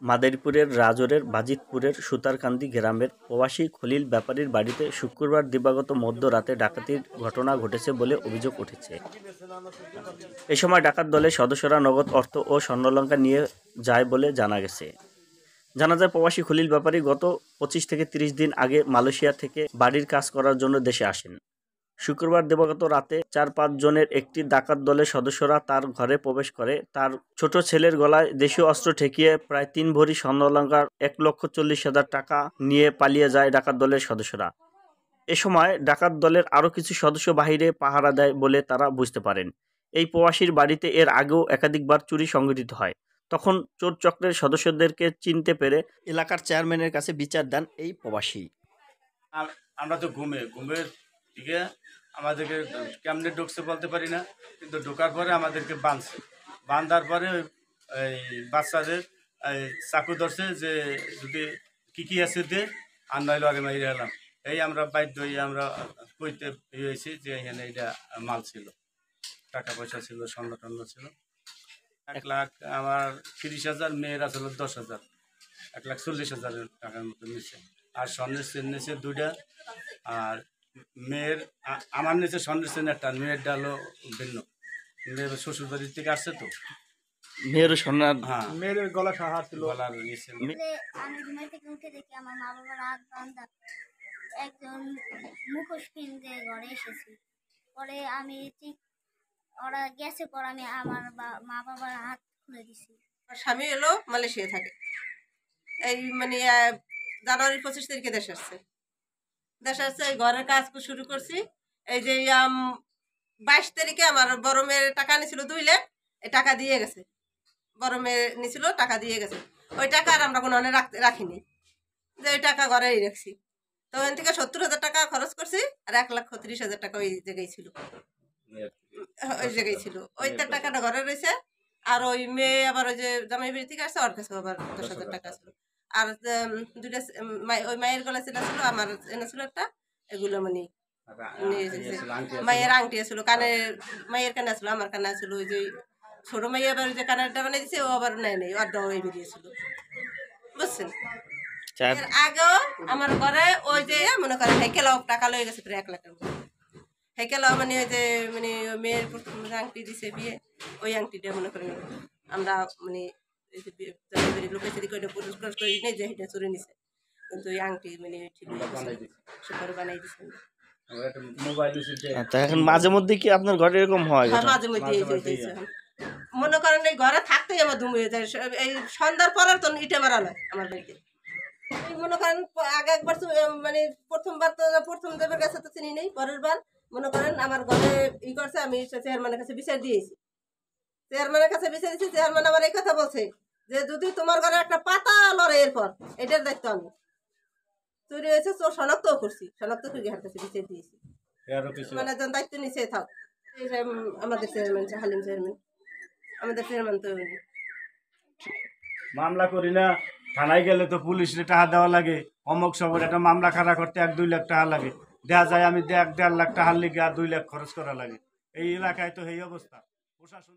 মাদারীপুরের রাজৌরের বাজিতপুরের সুতারকান্দি গ্রামের প্রবাসী খলিল ব্যাপারীর বাড়িতে শুক্রবার দিবাগত মধ্যরাতে ডাকাতির ঘটনা ঘটেছে বলে অভিযোগ উঠেছে। এ সময় ডাকাত দলের সদস্যরা নগদ অর্থ ও স্বর্ণালংকার নিয়ে যায় বলে জানা গেছে। জানা যায়, প্রবাসী খলিল ব্যাপারী গত 25 থেকে 30 দিন আগে মালয়েশিয়া থেকে বাড়ির কাজ করার জন্য দেশে আসেন। শুক্রবার দিবাগত রাতে 4-5 জনের একটি ডাকাত দলের সদস্যরা তার ঘরে প্রবেশ করে তার ছোট ছেলের গলায় দেশীয় অস্ত্র ঠেকিয়ে প্রায় 3 ভরি স্বর্ণালংকার 1,40,000 টাকা নিয়ে পালিয়ে যায় ডাকাত দলের সদস্যরা। এ সময় ডাকাত দলের আরও কিছু সদস্য বাহিরে পাহারা দেয় বলে তারা বুঝতে পারেন। এই প্রবাসীর বাড়িতে এর আগেও একাধিকবার চুরি সংঘটিত হয়। তখন চোর চক্রের সদস্যদেরকে চিনতে পেরে এলাকার চেয়ারম্যানের কাছে বিচার দেন এই প্রবাসী। আমরা তো ঘুমের দিকে আমাদেরকে কেমনে ঢুকছে বলতে পারি না, কিন্তু ঢোকার পরে আমাদেরকে বাঁধার পরে এই বাচ্চাদের চাকু ধরছে যে যদি কি আছে দে আর নইলে আগে মাইরে এলাম। এই আমরা বাধ্য হয়ে আমরা কইতে হয়েছি যে এখানে এটা মাল ছিল, টাকা পয়সা ছিল, স্বর্ণ টর্ণ ছিল। 1 লাখ আমার 30,000, মেয়েরা ছিল 10,000, 1,40,000 টাকার মতো নিচ্ছে। আর স্বর্ণের চেন নিচ্ছে 2টা, আর মেয়ের আমার নিচে স্বর্ণের চেন একটা, মেয়ের ডালও ভিন্ন। মেয়ের শ্বশুর বাড়ির থেকে আসছে তো, মেয়েরও স্বর্ণার, হ্যাঁ, মেয়ের গলা সাহার ছিল, গলার নিচে। আমি ঘুমাই থেকে উঠে দেখি আমার মা বাবার হাত বাঁধা, একজন মুখোশ পিনতে ঘরে এসেছে। পরে আমি ঠিক ওরা গেছে, পর আমি আমার মা বাবার হাত খুলে দিছি। স্বামী এলো মালয়েশিয়া থাকে, এই মানে জানুয়ারি 25 তারিখে দেশে আসছে। এই ঘরের কাজ শুরু করছি। এই যে 22 তারিখে আমার বড় মেয়ের টাকা নিয়েছিল 2 লাখ, এই টাকা দিয়ে গেছে। বড় মেয়ে নিয়েছিল, টাকা দিয়ে গেছে। ওই টাকা আর আমরা কোনো রাখিনি, যে ওই টাকা ঘরেই রাখছি। তো ওখান থেকে 70,000 টাকা খরচ করছি, আর 1,30,000 টাকা ওই জায়গায় ছিল, ওই টাকাটা ঘরে রয়েছে। আর ওই মেয়ে আবার ওই যে জামাই বাড়ি থেকে আসছে, ওর কাছে আবার 10,000 টাকা ছিল। আর 2টা ওই মায়ের গলা ছিল, আমার এনে ছিল একটা, এগুলো মানে মায়ের আংটি ছিল, মায়ের কানে ছিল, আমার কানে ছিল। ওই যে ছোট মাইয়া আবার ওই যে কানেরটা বানিয়ে দিছে, ও আবার নেয় নেই, ওর ওই বেরিয়েছিল, বুঝছেন। এর আগেও আমার ঘরে ওই যে মনে করেন হেকেলাও টাকা লয়ে গেছে প্রায় 1 লাখের মতো। হেকেলাও মানে ওই যে মানে মেয়ের প্রথম আংটি দিছে বিয়ে, ওই আংটিটা মনে করেন আমরা মানে লোকের সাথে পুরস্কার করি নেই যে এটা চুরি নিছে, কিন্তু ওই আংটি মানে ঠিক সুপারে বানাই দিচ্ছে। এখন মাঝে মধ্যে কি আপনার ঘরে এরকম হয়? মাঝে মধ্যে মনে করেন এই ঘরে থাকতেই আমার ধুম হয়ে যায়। এই সন্ধ্যার পর তো ইটে মারা নয় আমার বাড়িতে। মনে করেন আগে একবার মানে প্রথম দেবের কাছে তো চিনি নেই, পরের বার মনে করেন আমার ঘরে করছে, আমি চেয়ারম্যানের কাছে বিচার দিয়েছি। চেয়ারম্যানের কাছে বিচার দিয়েছি, চেয়ারম্যান আমার এই কথা বলছে যে যদি তোমার ঘরে একটা পাতা লড়ে এরপর এটার দায়িত্ব আমি। চুরি হয়েছে, চোর শনাক্তও করছি, শনাক্ত করে হার কাছে বিচার দিয়েছি, মানে দায়িত্ব নিচে থাক। আমাদের চেয়ারম্যান হালিম চেয়ারম্যান, আমাদের চেয়ারম্যান তো মামলা করি না, থানায় গেলে তো পুলিশের টাকা দেওয়া লাগে। অমুক সময় একটা মামলা খাড়া করতে 1-2 লাখ টাকা লাগে। দেখা যায় আমি 1.5 লাখ টাকার লিগে আর 2 লাখ খরচ করা লাগে। এই এলাকায় তো এই অবস্থা। প্রশাসন